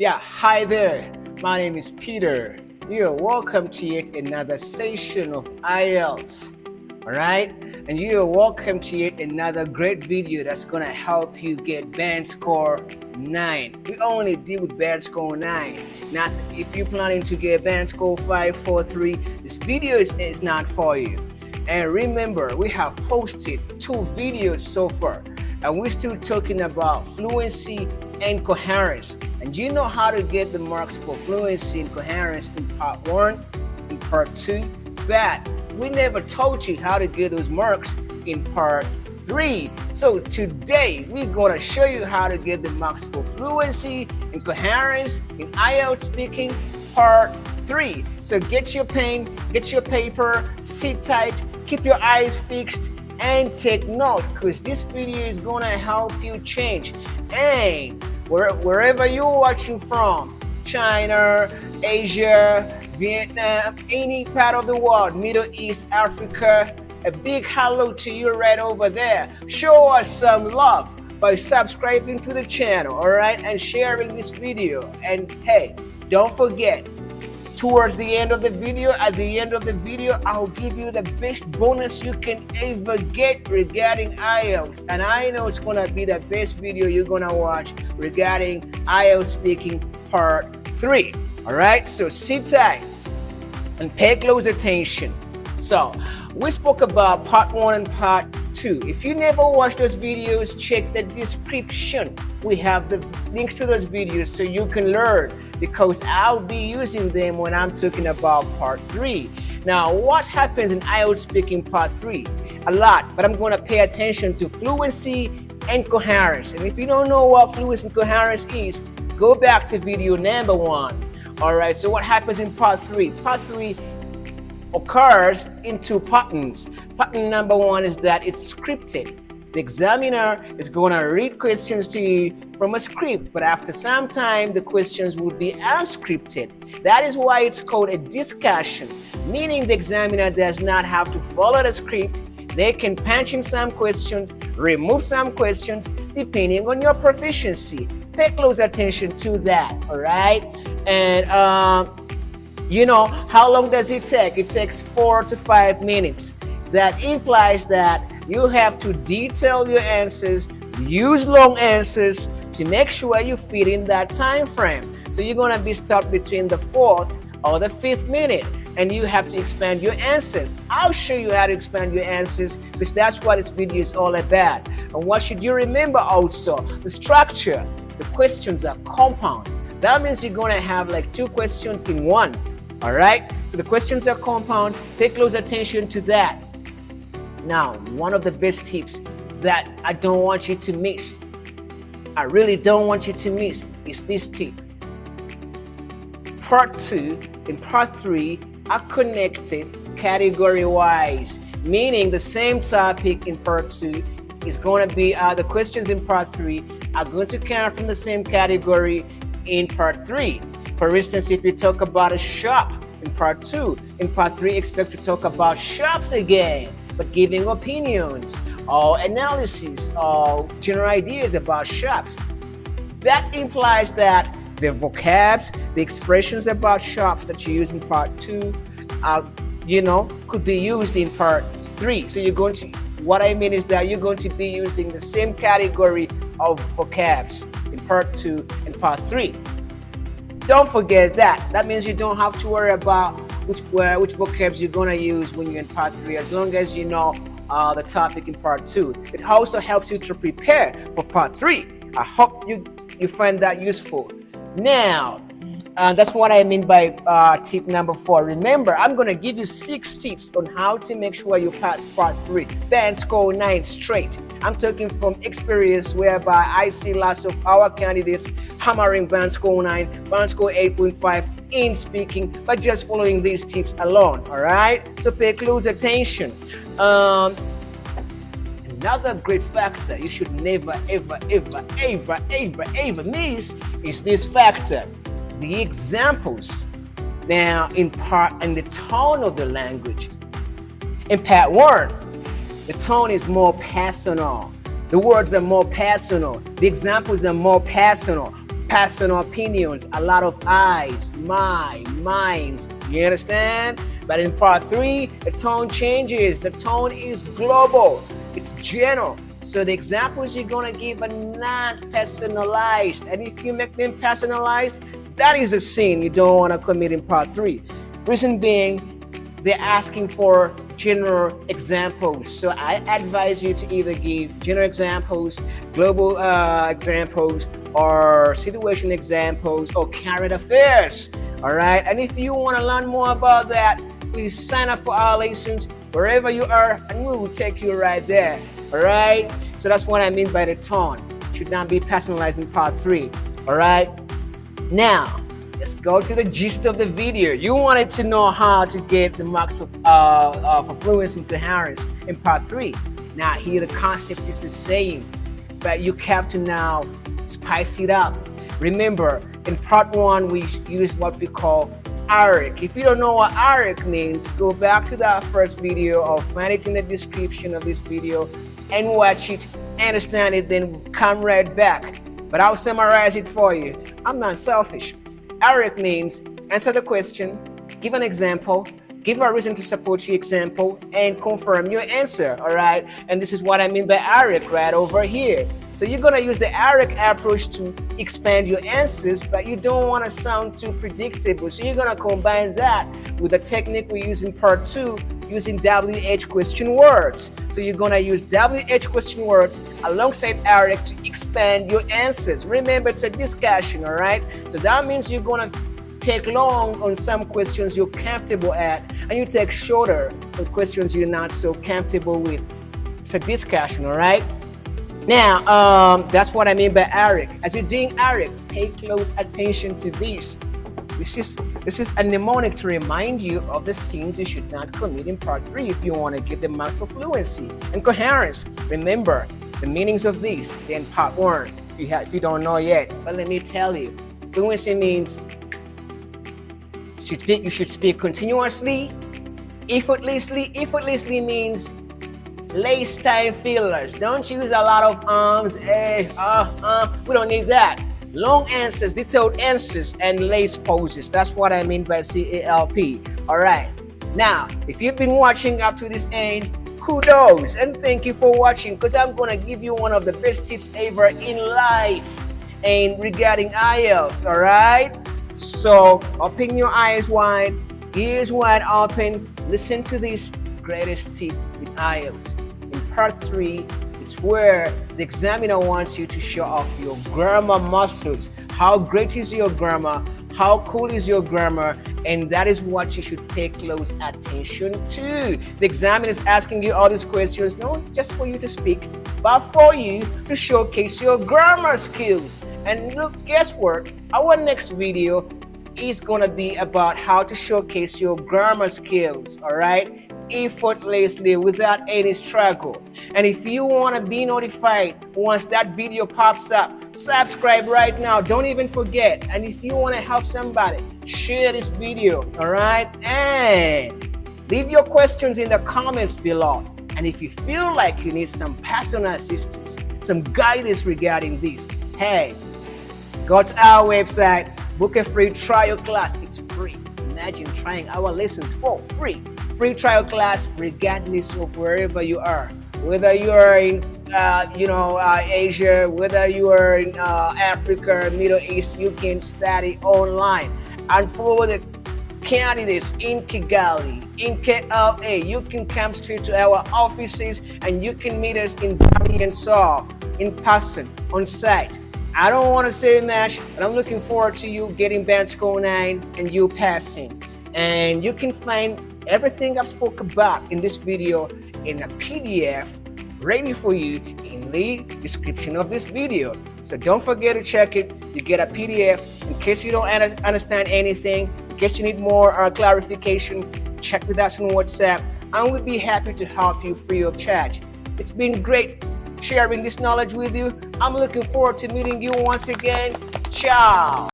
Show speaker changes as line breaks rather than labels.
Yeah, hi there. My name is Peter. You're welcome to yet another session of Ielts. All right? And you're welcome to yet another great video that's going to help you get band score 9. We only deal with band score 9. Not if you're planning to get band score 5, 4, 3, this video is not for you. And remember, we have posted 2 videos so far, and we're still talking about fluency and coherence. And you know how to get the marks for fluency and coherence in part 1, in part 2, but we never told you how to get those marks in part 3. So today we're going to show you how to get the marks for fluency and coherence in IELTS speaking part 3. So get your pen, get your paper, sit tight, keep your eyes fixed, and take note, because this video is going to help you change. And wherever you're watching from, China, Asia, Vietnam, any part of the world, Middle East, Africa, a big hello to you right over there. Show us some love by subscribing to the channel, all right, and sharing this video. And hey, don't forget, towards the end of the video, at the end of the video, I'll give you the best bonus you can ever get regarding IELTS. And I know it's gonna be the best video you're gonna watch regarding IELTS speaking part 3. All right, so sit tight and pay close attention. So we spoke about part 1 and part 2. If you never watched those videos, check the description. We have the links to those videos so you can learn, because I'll be using them when I'm talking about part 3. Now, what happens in IELTS speaking part 3? A lot, but I'm going to pay attention to fluency and coherence. And if you don't know what fluency and coherence is, go back to video number 1. All right, so what happens in part 3? Part 3 occurs in 2 patterns. Pattern number 1 is that it's scripted. The examiner is going to read questions to you from a script, but after some time, the questions will be unscripted. That is why it's called a discussion, meaning the examiner does not have to follow the script. They can punch in some questions, remove some questions, depending on your proficiency. Pay close attention to that, all right? And you know, how long does it take? It takes 4 to 5 minutes. That implies that you have to detail your answers, use long answers to make sure you fit in that time frame. So you're going to be stuck between the 4th or the 5th minute, and you have to expand your answers. I'll show you how to expand your answers, because that's what this video is all about. And what should you remember also? The structure. The questions are compound. That means you're going to have like 2 questions in one. All right? So the questions are compound. Pay close attention to that. Now, one of the best tips that I don't want you to miss, I really don't want you to miss, is this tip. Part 2 and part 3 are connected category-wise, meaning the same topic in part 2 is going to be, the questions in part 3 are going to come from the same category in part 3. For instance, if you talk about a shop in part 2, in part 3 expect to talk about shops again, but giving opinions or analysis or general ideas about shops. That implies that the vocabs, the expressions about shops that you use in part 2 could be used in part 3. So you're going to, what I mean is that you're going to be using the same category of vocabs in part 2 and part 3. Don't forget that. That means you don't have to worry about which vocabs you're going to use when you're in part 3, as long as you know the topic in part 2. It also helps you to prepare for part 3. I hope you find that useful. Now, that's what I mean by tip number 4. Remember, I'm going to give you 6 tips on how to make sure you pass part 3. Band score 9 straight. I'm talking from experience, whereby I see lots of our candidates hammering band score 9, band score 8.5 in speaking by just following these tips alone. All right, so pay close attention. Another great factor you should never ever miss is this factor, the examples. Now, in the tone of the language. In part 1, the tone is more personal. The words are more personal. The examples are more personal. personal opinions, a lot of eyes, minds. You understand? But in part 3, the tone changes. The tone is global. It's general. So the examples you're going to give are not personalized. And if you make them personalized, that is a sin you don't want to commit in part 3. Reason being, they're asking for general examples. So I advise you to either give general examples, global examples, or situation examples, or current affairs. All right. And if you want to learn more about that, please sign up for our lessons wherever you are, and we will take you right there. All right. So that's what I mean by the tone. It should not be personalized in part 3. All right. Now, let's go to the gist of the video. You wanted to know how to get the marks for fluency and coherence in part 3. Now here the concept is the same, but you have to now spice it up. Remember, in part 1 we used what we call ARIC. If you don't know what ARIC means, go back to that first video or find it in the description of this video and watch it, understand it, then come right back. But I'll summarize it for you. I'm not selfish. ARIC means answer the question, give an example, give a reason to support your example, and confirm your answer, all right? And this is what I mean by ARIC right over here. So you're gonna use the ARIC approach to expand your answers, but you don't wanna sound too predictable. So you're gonna combine that with the technique we use in part 2, using WH question words. So you're gonna use WH question words alongside ARIC to expand your answers. Remember, it's a discussion, all right? So that means you're gonna take long on some questions you're comfortable at, and you take shorter on questions you're not so comfortable with. It's a discussion, all right? Now, that's what I mean by ARIC. As you're doing ARIC, pay close attention to this. This is a mnemonic to remind you of the sins you should not commit in part 3 if you want to get the marks for fluency and coherence. Remember the meanings of these in part 1 if you don't know yet. But let me tell you, fluency means you should speak continuously, effortlessly. Effortlessly means lace time fillers. Don't use a lot of we don't need that. Long answers, detailed answers, and lace poses. That's what I mean by CALP. All right. Now, if you've been watching up to this end, kudos and thank you for watching, because I'm going to give you one of the best tips ever in life and regarding IELTS. All right. So open your eyes wide, ears wide open. Listen to this greatest tip with IELTS. In part 3, it's where the examiner wants you to show off your grammar muscles. How great is your grammar? How cool is your grammar? And that is what you should pay close attention to. The examiner is asking you all these questions, not just for you to speak, but for you to showcase your grammar skills. And look, guess what? Our next video is going to be about how to showcase your grammar skills, all right? Effortlessly, without any struggle. And if you want to be notified once that video pops up, subscribe right now. Don't even forget. And if you want to help somebody, share this video, all right? And leave your questions in the comments below. And if you feel like you need some personal assistance, some guidance regarding this, hey, go to our website, book a free trial class. It's free. Imagine trying our lessons for free. Free trial class regardless of wherever you are. Whether you are in Asia, whether you are in Africa, Middle East, you can study online. And for the candidates in Kigali, in KLA, you can come straight to our offices and you can meet us in Bali and Seoul, in person, on site. I don't want to say much, but I'm looking forward to you getting band score 9 and you passing. And you can find everything I've spoke about in this video in a PDF ready for you in the description of this video. So don't forget to check it. You get a PDF in case you don't understand anything, in case you need more clarification, check with us on WhatsApp, and we'll be happy to help you free of charge. It's been great sharing this knowledge with you. I'm looking forward to meeting you once again. Ciao.